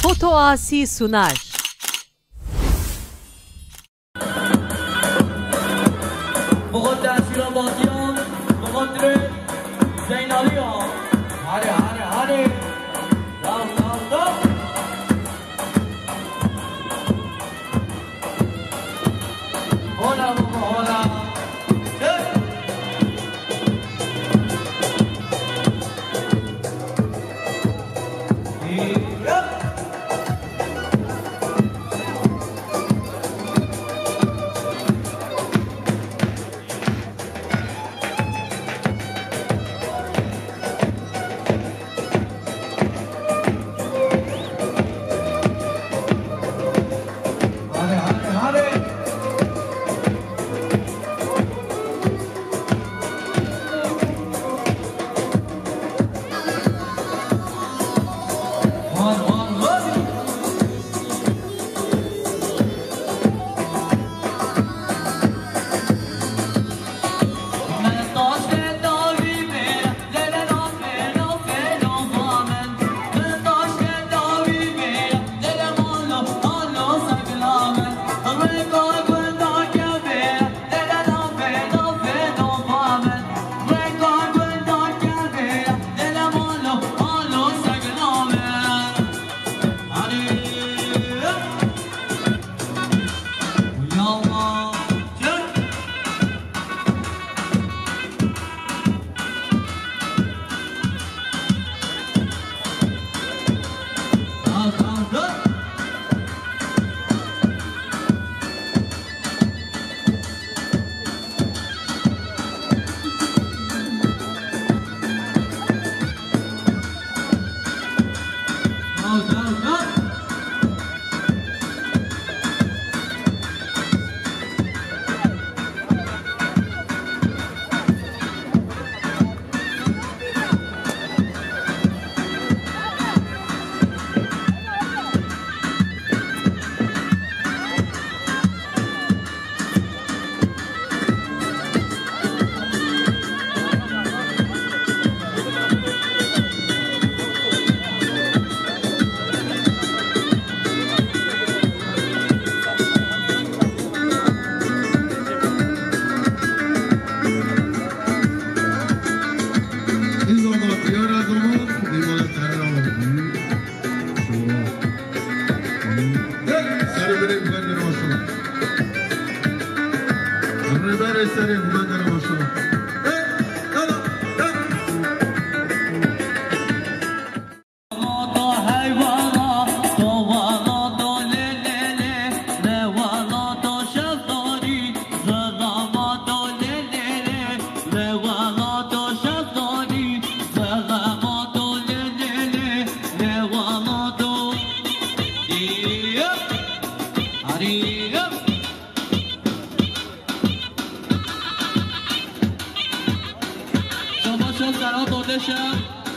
Foto Asi sunar. مقدسیان بازیان بخاطر زینالیان هره هره هره داو داو داو هولا بابا هولا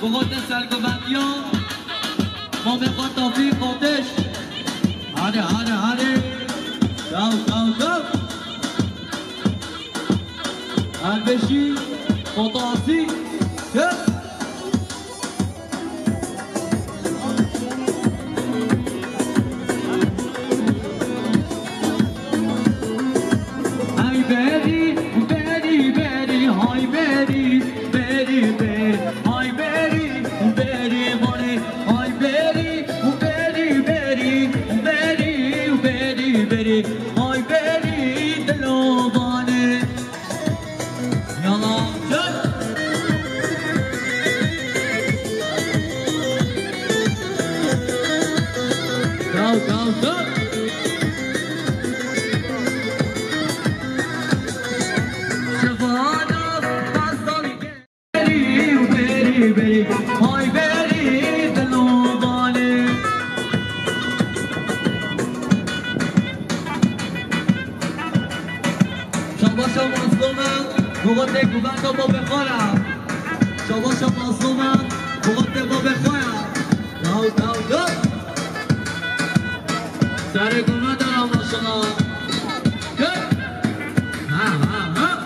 مقدس الگوندیان ما میخواد توفیق آتش هره هره هره داو داو داو هر بشی متاسی های بری بری بری های بری بری بری های بری بری بری های بری بری بری بری بری بری های بری دلو بانه یالا داو داو داو های بری دلو بانه شباشا مظلومم بگوته گوبندو با بخورم شباشا مظلومم بگوته با بخورم داو داو داو سر گونه دارم ماشاءالله ها ها ها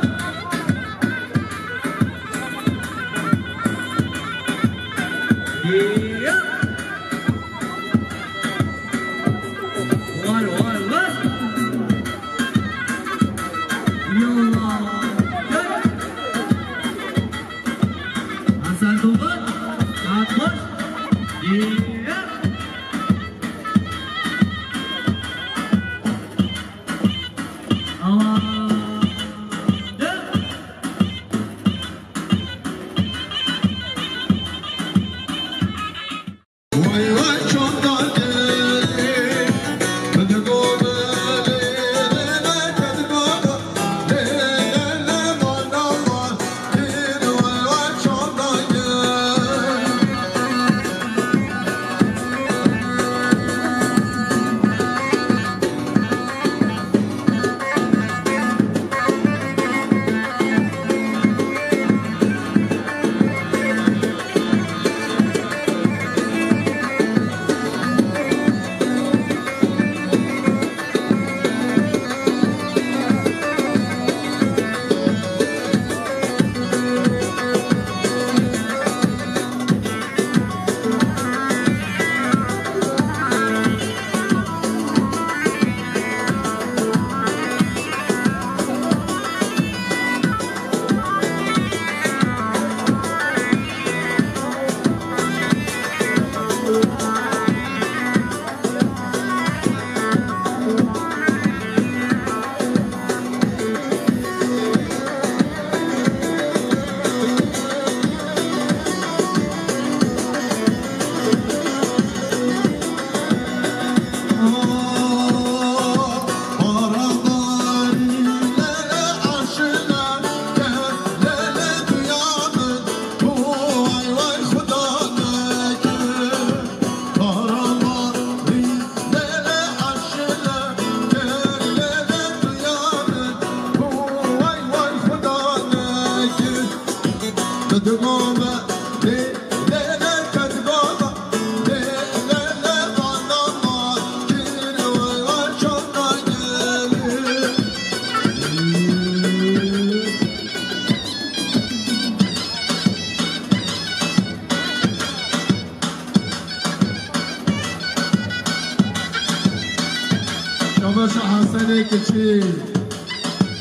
شاباش حسن کچی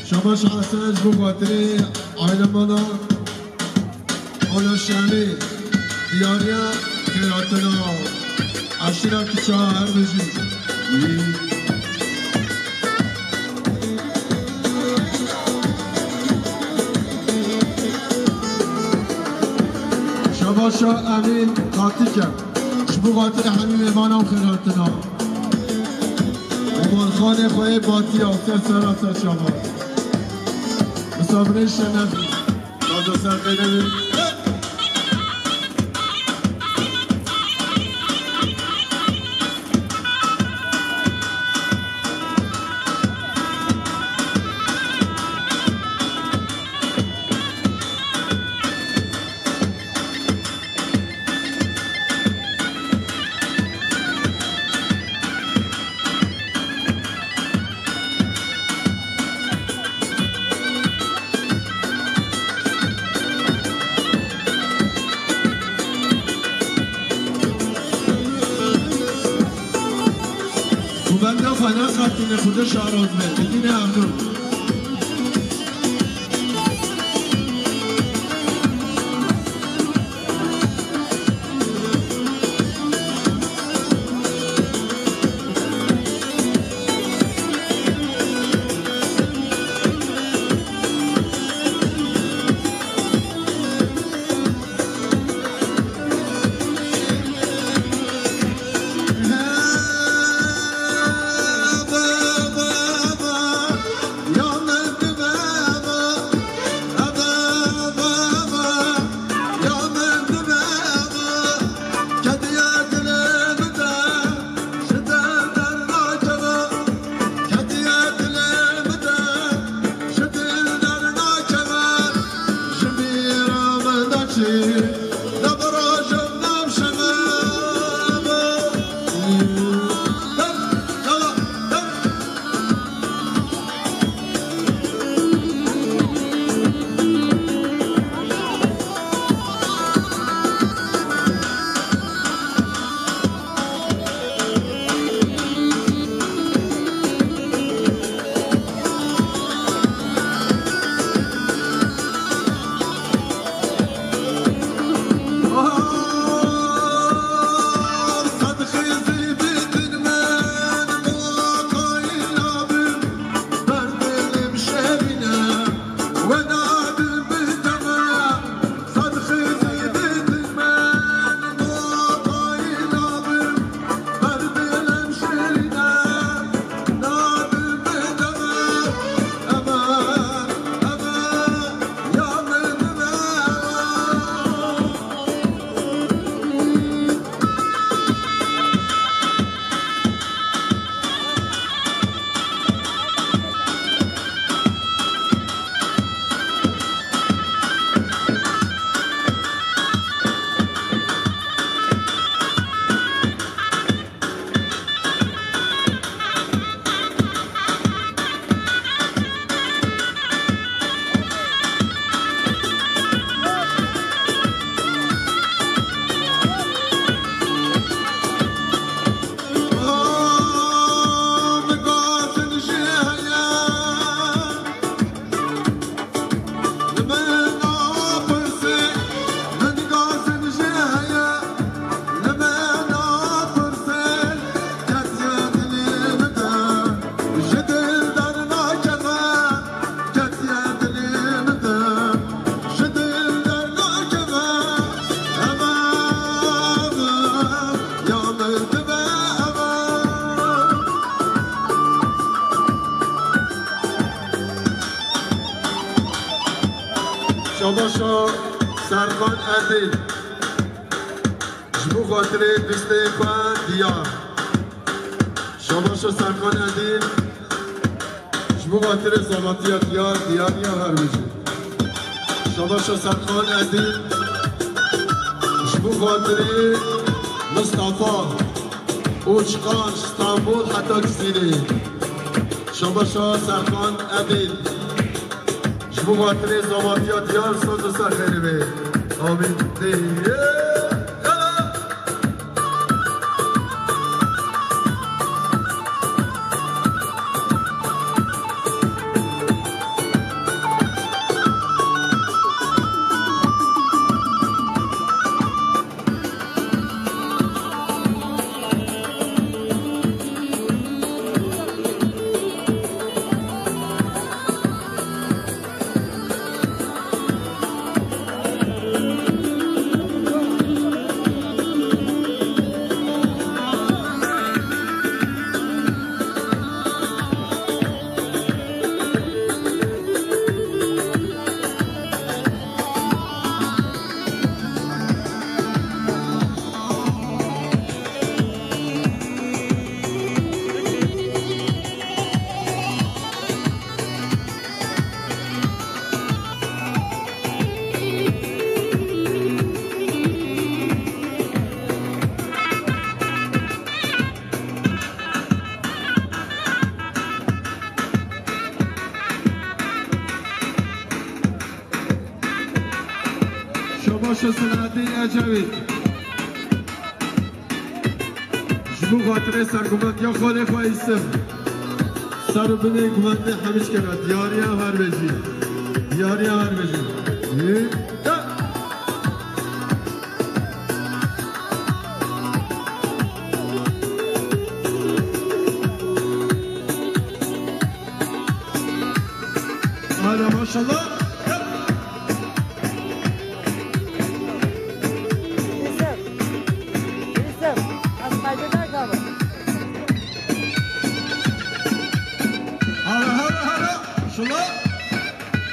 شاباش حسن بوقاتری عائله مانا آلا شمی دیاریا خیراتنا عشیرا کچا هر بجی شاباشا امین خاطی کرد بوقاتری همین مانا و خیراتنا خانه خواهی باتی آفتر سر شما مسابقه شنفی بازا سر خیلی بنده خانه خطین خود شهرازمه بدین ممنون سرخان أديل جبو خاطري بستيفان ديار شباشا سرخان أديل جبو خاطري زماتيا ديار دياريا هرمجي شباشا سرخان أديل جبو خاطري مصطفى اوچقان استانبول حتى كسيني شباشا سرخان أديل جبو خاطري زماتيا ديار صد سرخيري بي آمين ديه شباشا سلادی اجوید جبو خاطر سرگمت یا خاله خواهیستم سر و بینه گمنده همیش کرد دیاری هم هر بجی دیاری هم هر بجی آره ماشالله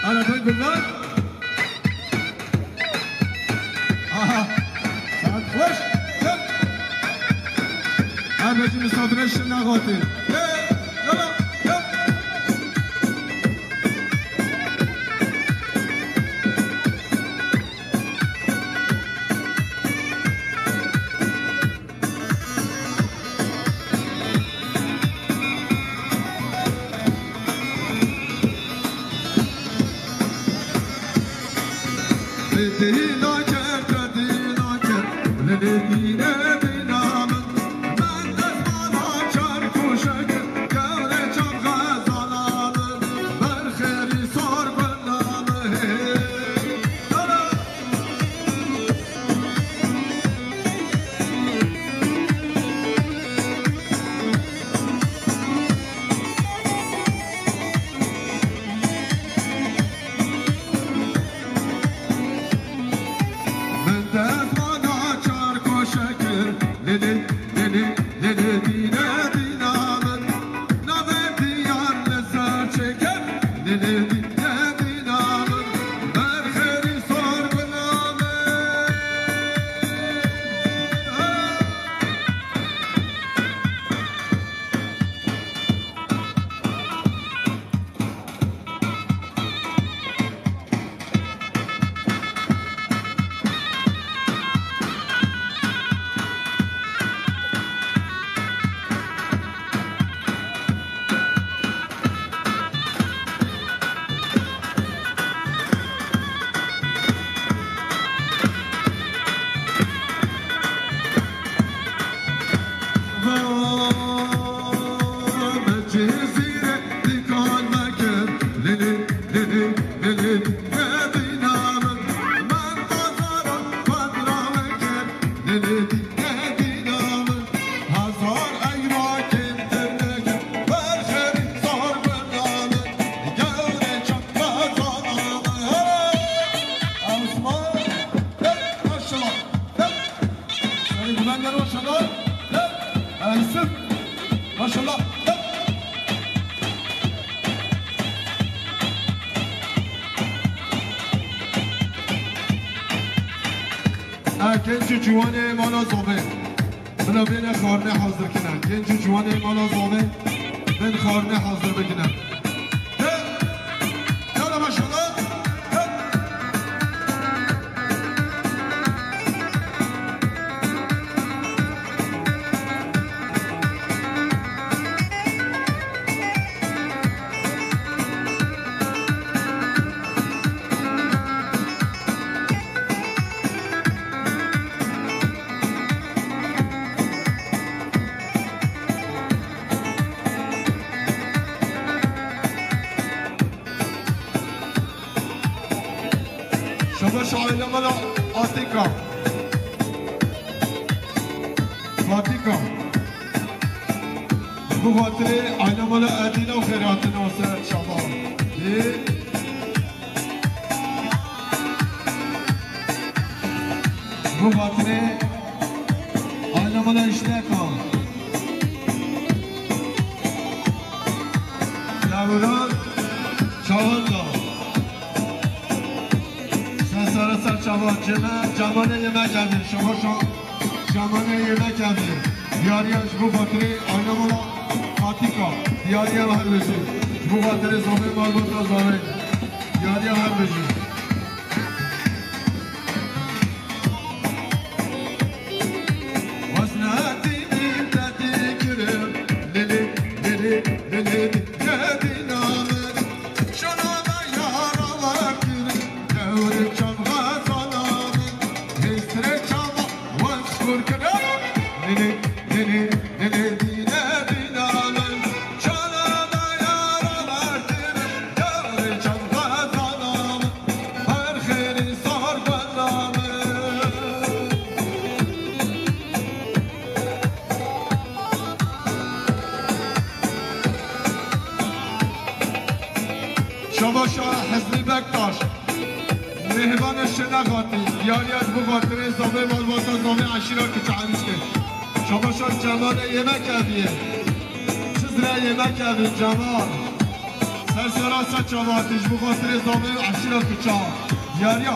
أنا بن بالله ساعد خوش أنا بجي مصادرش نغاتي يلا ما شاء الله. گنج جوان مالا زوبه بنا بین خارنه حاضر کنن گنج جوان مالا زوبه بین خارنه حاضر بکنن یالا ماشاءالله شباش عائله مالا آتیکا فاتیکا بو خاطر عائله مالا ادینا و خیرات ناصر شبا بو خاطر عائله مالا اشتاقا یاروران چاواندا سر جوان جمانه yemek geldi. Şama جمانه yemek geldi. Diyariye bu fatiri ayna mala Fatika. Diyariye her bezi. Bu fatiri zahmet malbata zahmet. Diyariye her bezi. شباشا حزبی بکتاش مهبان شنقاتی دیاری از بو خاطر زامه مالباتا زامه عشیرا که چعنیش که شباشا جمال yemek eviye sizlere yemek evi Cemal Sersera saçavatiş bu خاطر زامه عشیرا که چا دیاریا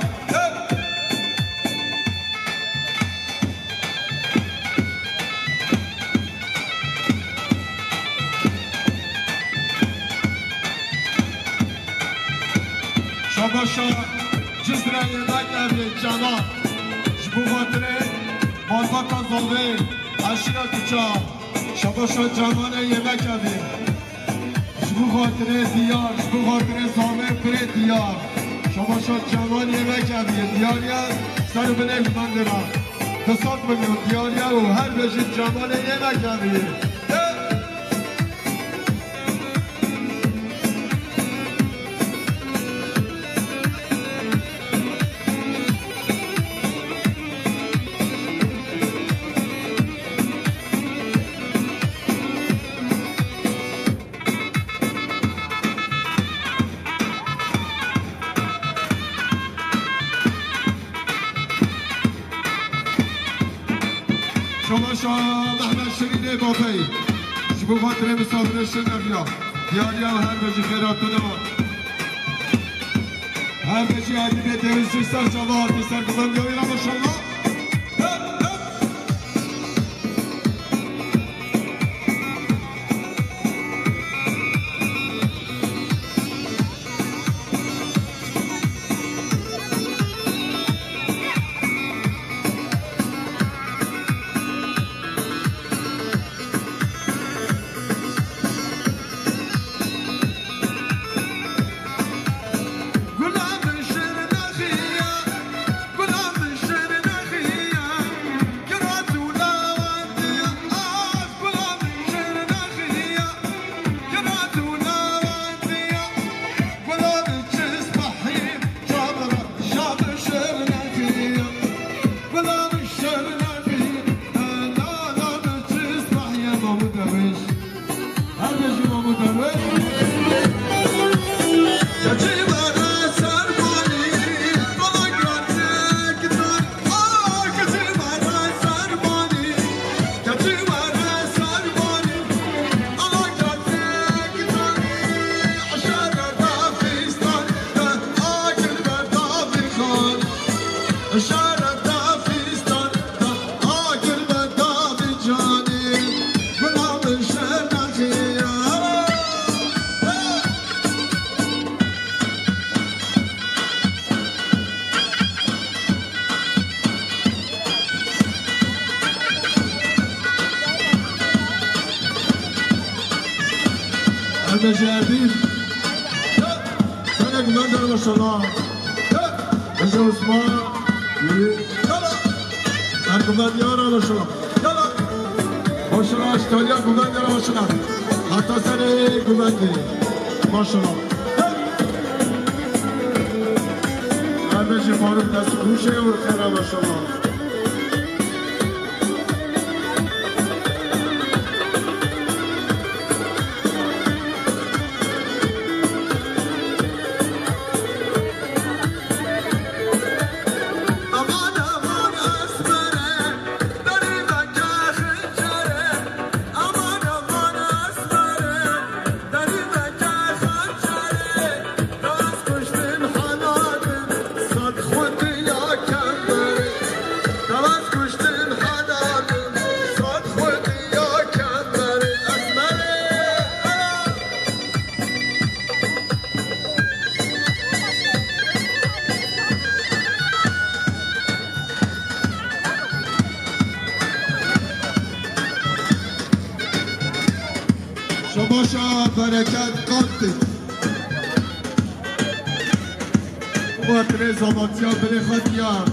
شباشا جسره yemek evi Cemal bu خاطر مالباتا زامه عشیرا که چا شباشا جمال yemek evi bu خاطر دیار bu خاطر زامه پر دیار شباشا جمال yemek evi دیاریا سر بنه بمندرا تصاد بگم دیاریا و هر بشید جمال yemek evi شما محمد شرید بابی شبو خاطر مسافر شنقیا دیاری هم هر بجی خیراتونه هر بجی عدیده دویسی سر جواتی سر کزان دیوی را ماشالله المجاهدين سنة كماندر ما شاء الله اجا عثمان يلا الكمانديارة ما شاء الله يلا ما شاء الله اشتاليا كمانديارة ما شاء الله حتى سنة كماندي ما شاء الله المجي فاروق دست خوشه والخيرة ما شاء الله شباشا برکت قاطی و ترز آماتیا بری خطیا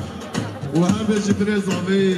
و هم بجی ترز آمی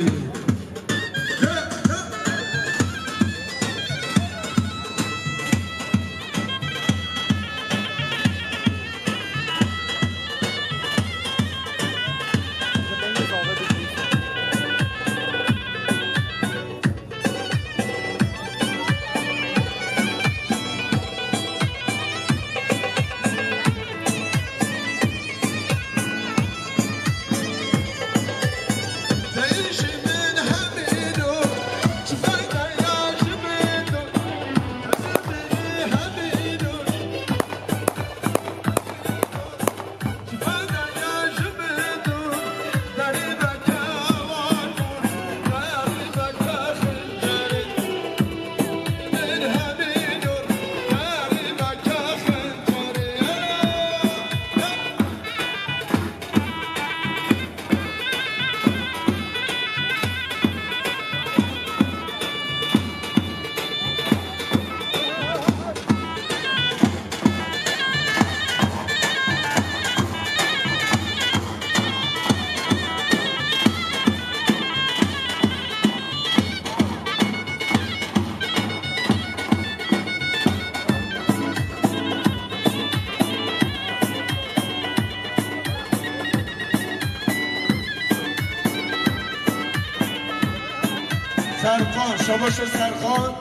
سرخان شباش سرخان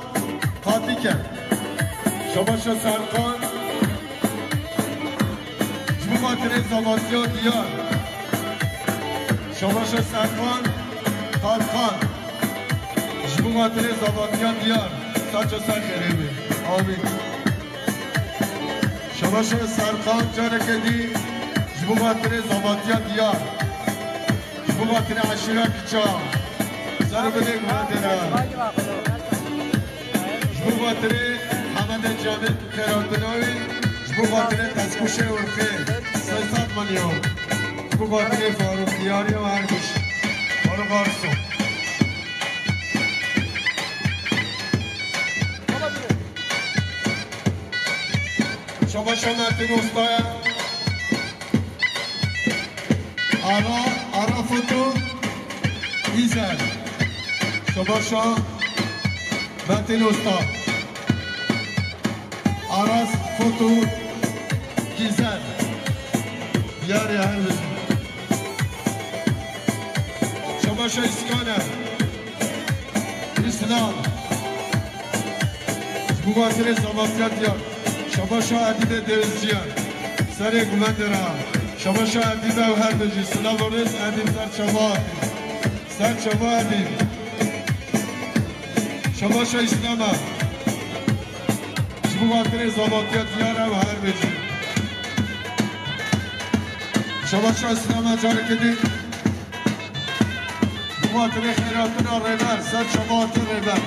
قاطی کرد شباش سرخان جمع خاطر زمانتیا دیار شباش سرخان خان جمع خاطر زمانتیا دیار ساچو سر خیره آمین شباش سرخان جاره کدی جمع خاطر زمانتیا دیار جمع خاطر عشیره کچا سر بده گوهندنا جبو خاطره حمد جاوید خیراتناوی جبو خاطره تسکوشه ورخه 300 میلیون جبو خاطره فاروق دیاری و هرگوش فاروق آرسو شما شمتین استایا آرا فوتو ایزن شباشا متین استاد آراس فوتو گیزن بیاری هر بزن شباشا اسکانه اسلام بوغاتر زمانتیت یا شباشا عدید دوزجیان سر گمند را شباشا عدید و هر بجی سلام ورز عدید سر چما عدید شباشا اسلامه جبو خاطر زمانتیت یارم هر بجی شباشا اسلامه جاره کدید جبو خاطر خیراتنا ریبر سر شماعتر ریبر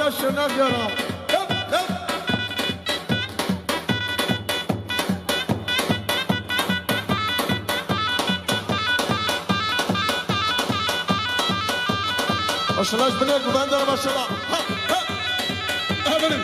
başına göre. Başına bine güvendere başına. Ha ha. Efendim.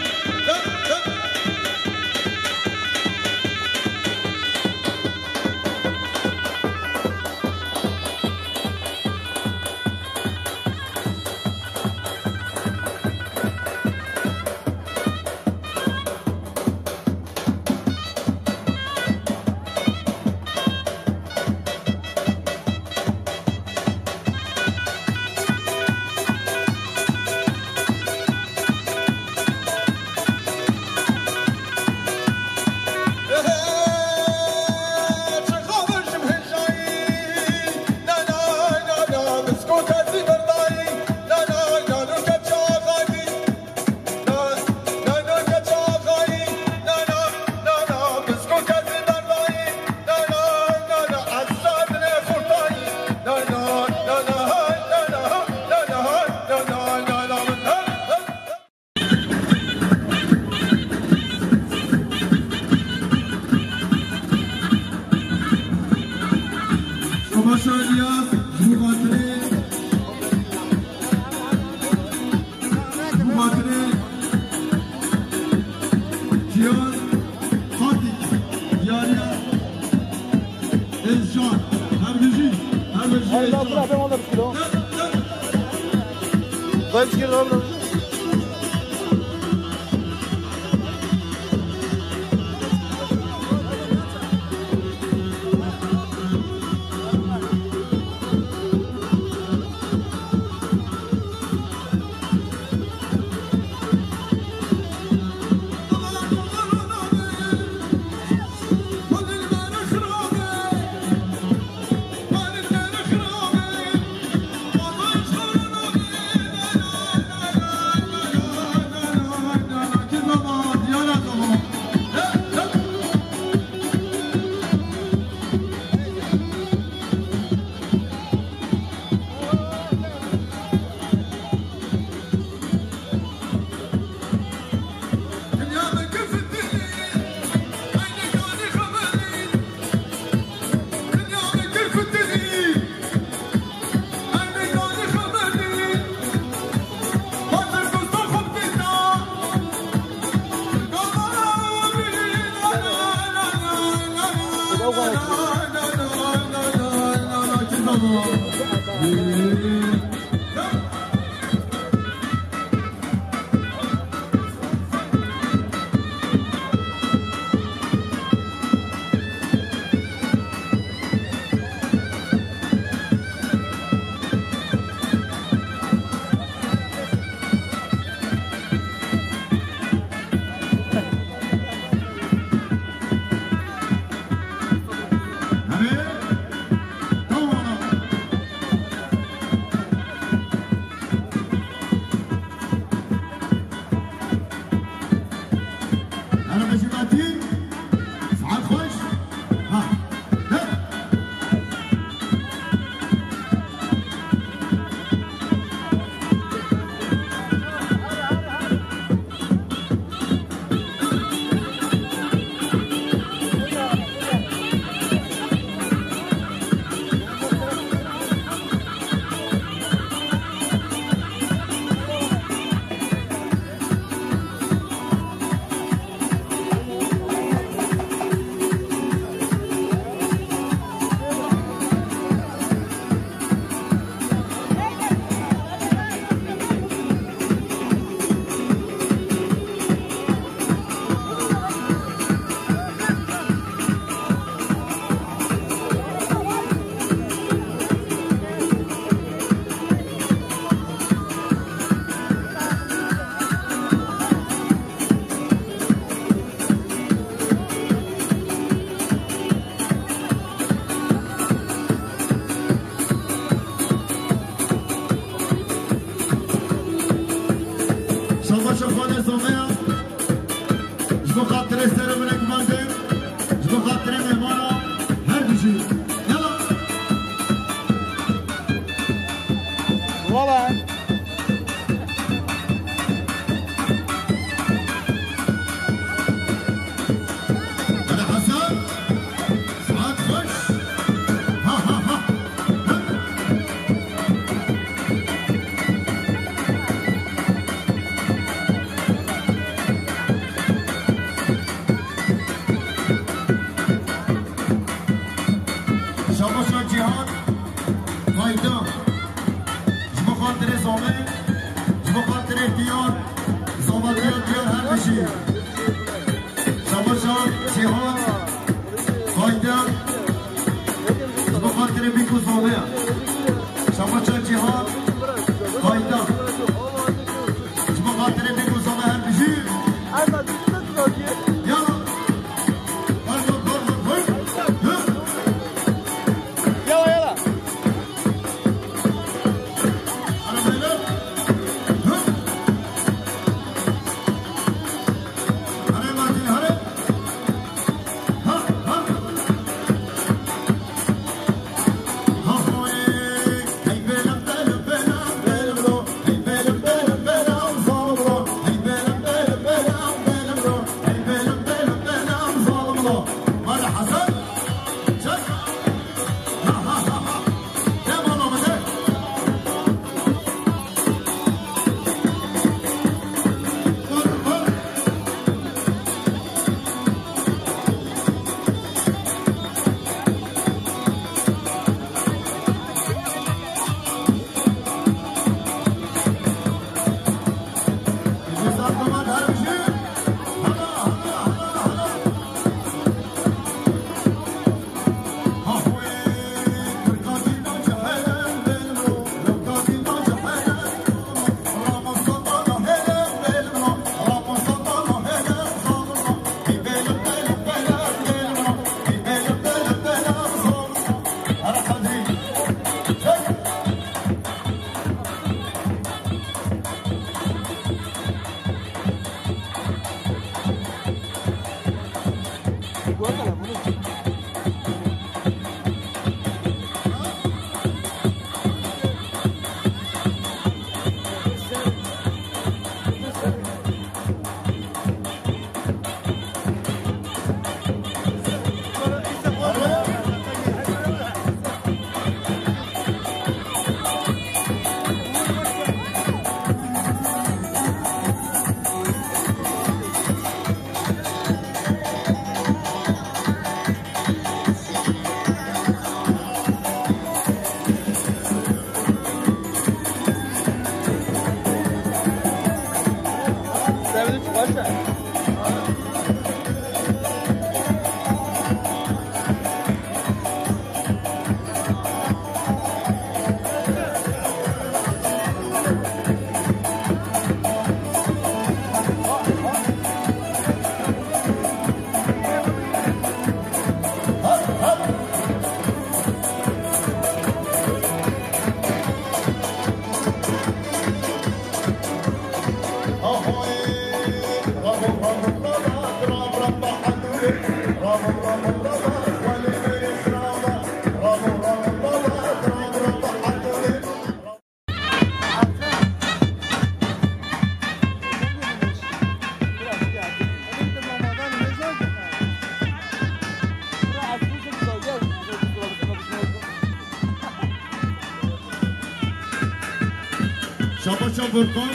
شاباشا برکان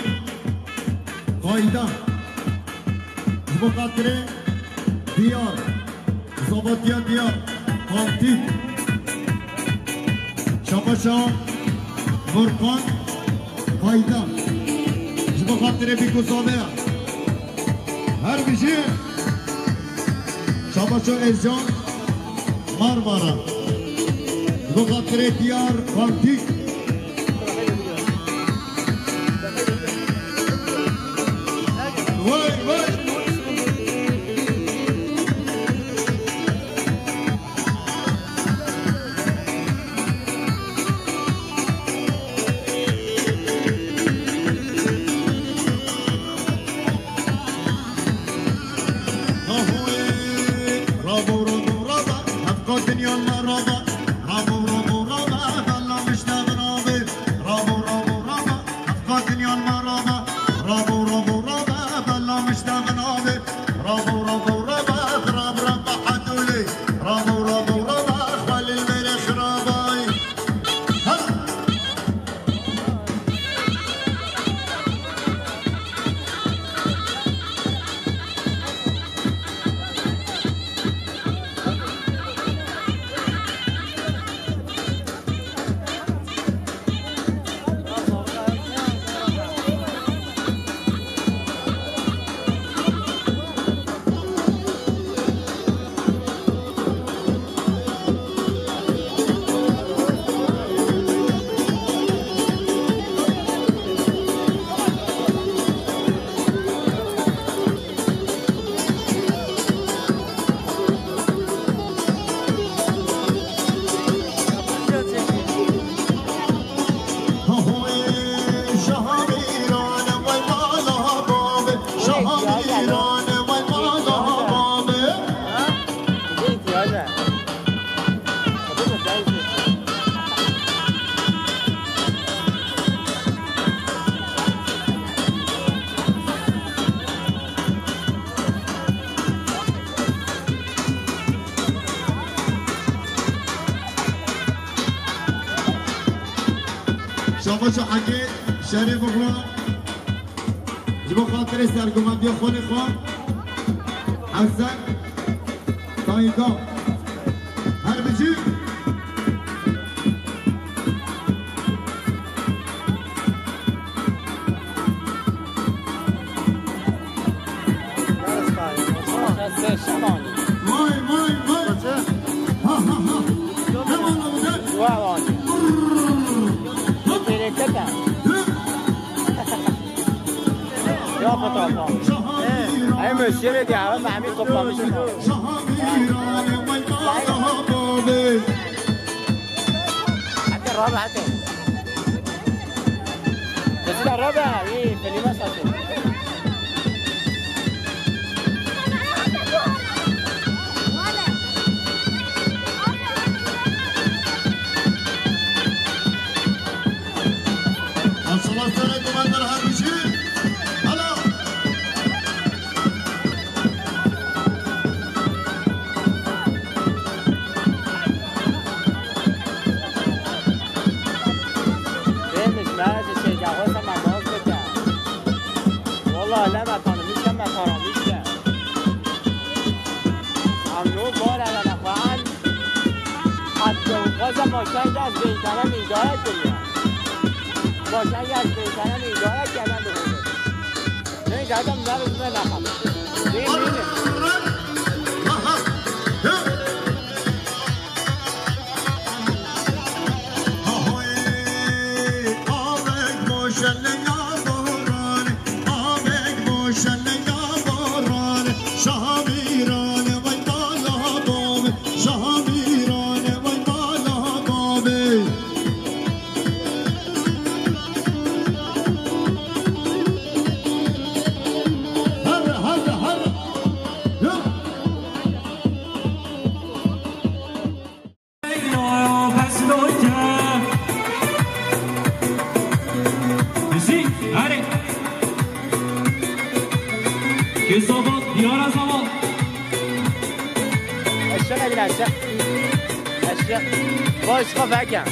قایده بخاطر دیار زبادیا دیار قانتیک شاباشا برکان قایده بخاطر بیگزاده هر بیشی شاباشا ارجان مارمارا بخاطر دیار قانتیک وای وای شاباشا حقیق شریف اخوان جبا خاطر سرگمندی خون خوان حسن تایگا هر بچی وای وای وای ها ها ها نمانا بودن یا پتا ای مشکل دیگه همه همین صبح میشه حتی رابع حتی بسید رابع این کلمه ساته باشنگ از بیتنه میدارد کنیم باشنگ از بیتنه میدارد کردن به خونه نه کردم در اسمه نخم باش خب بگم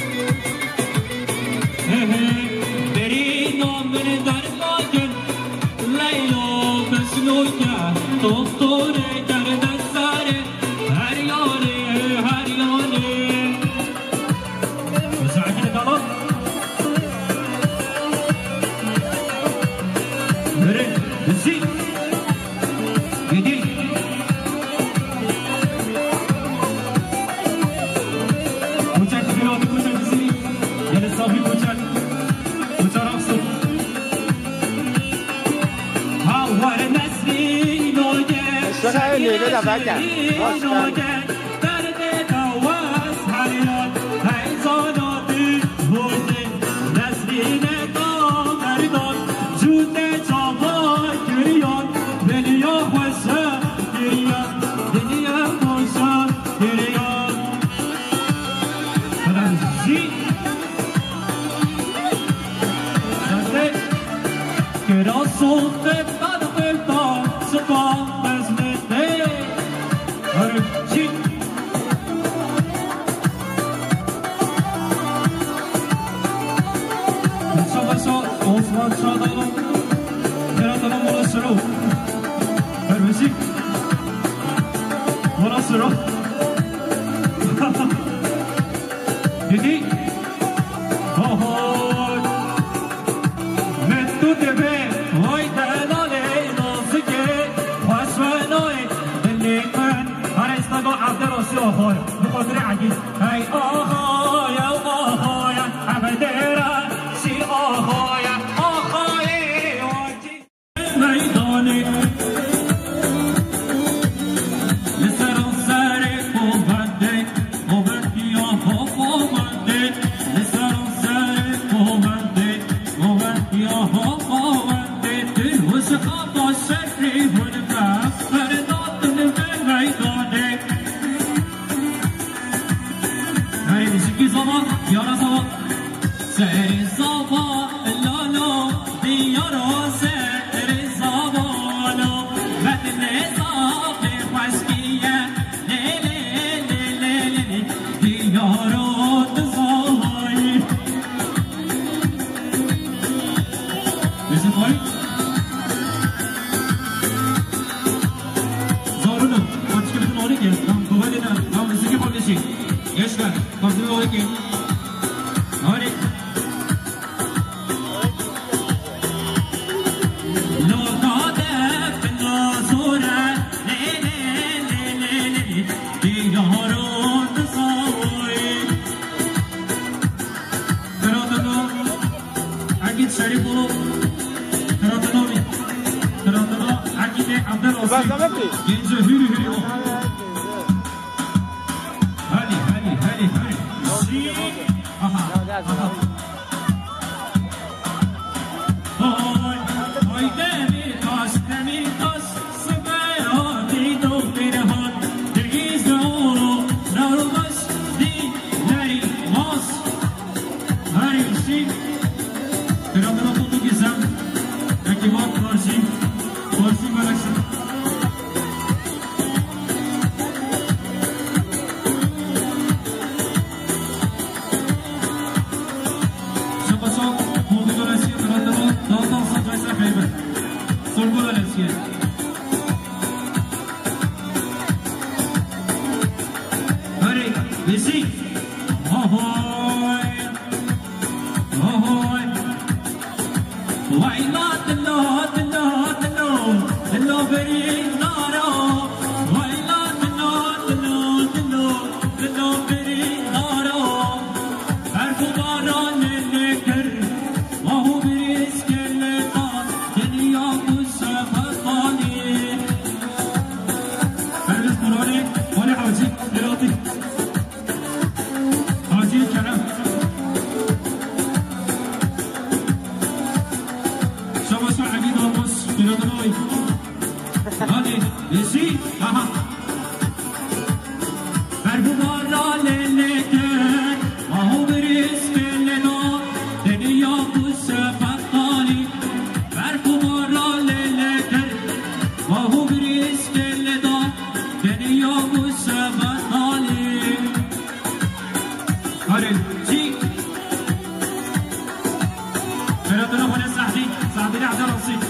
سعدني عبد الرصيد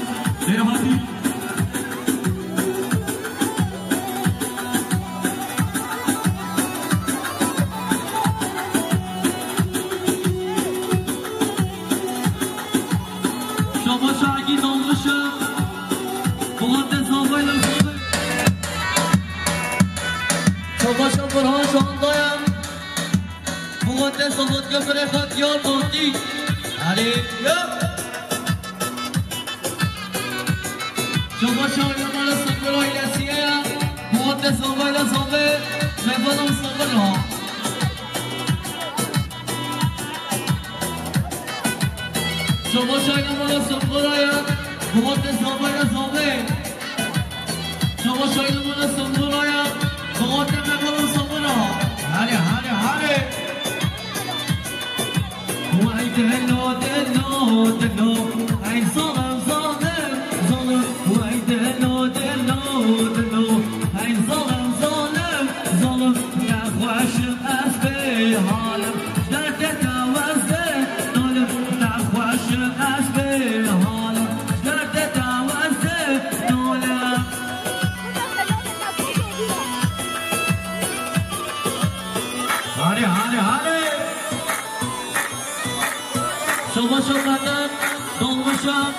غير هادي شما شاگی دانشم بغات زاوی لزاوی شما شمرها شاندایم بغات زاوت گفره خطیار باندی علی شما شاگی مال سنگرهای لسیه بغات زاوی لزاوی زبانم سنگرها شما شاگی مال سنگرهای بغات زاوی لزاوی شما شاگی مال سنگرهای بغات زبانم سنگرها علی علی علی وای دلو دلو دلو ای ظالم ظالم ظالم وای دلو دلو دلو ای ظالم ظالم ظالم نخوشم از به حالم درد دوازده نالم نخوشم از به حالم درد دوازده نالم هاری هاری هاری شما شمردم دانمشم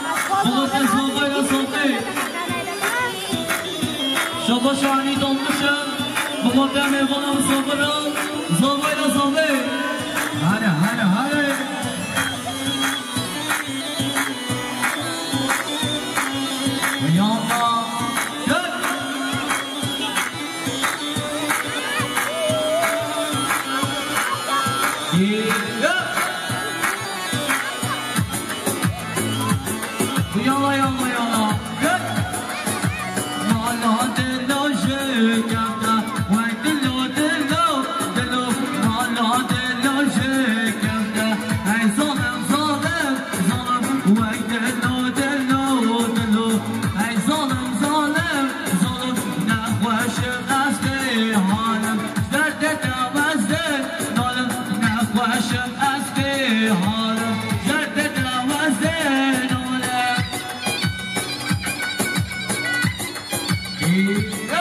بغات زاوی لزاوی شما شانی دانمشم بغات میوانم زاورم زاوی لزاوی هره هره هره یا الله Yalla yalla yalla gel Mala delo şekamda Vay delo delo delo Mala delo şekamda Ay zalim zalim zalim Vay delo delo delo Ay zalim zalim zalim Nahvaşım asli halim Derde davazde nalim Nahvaşım asli halim Derde davazde nalim Yeah.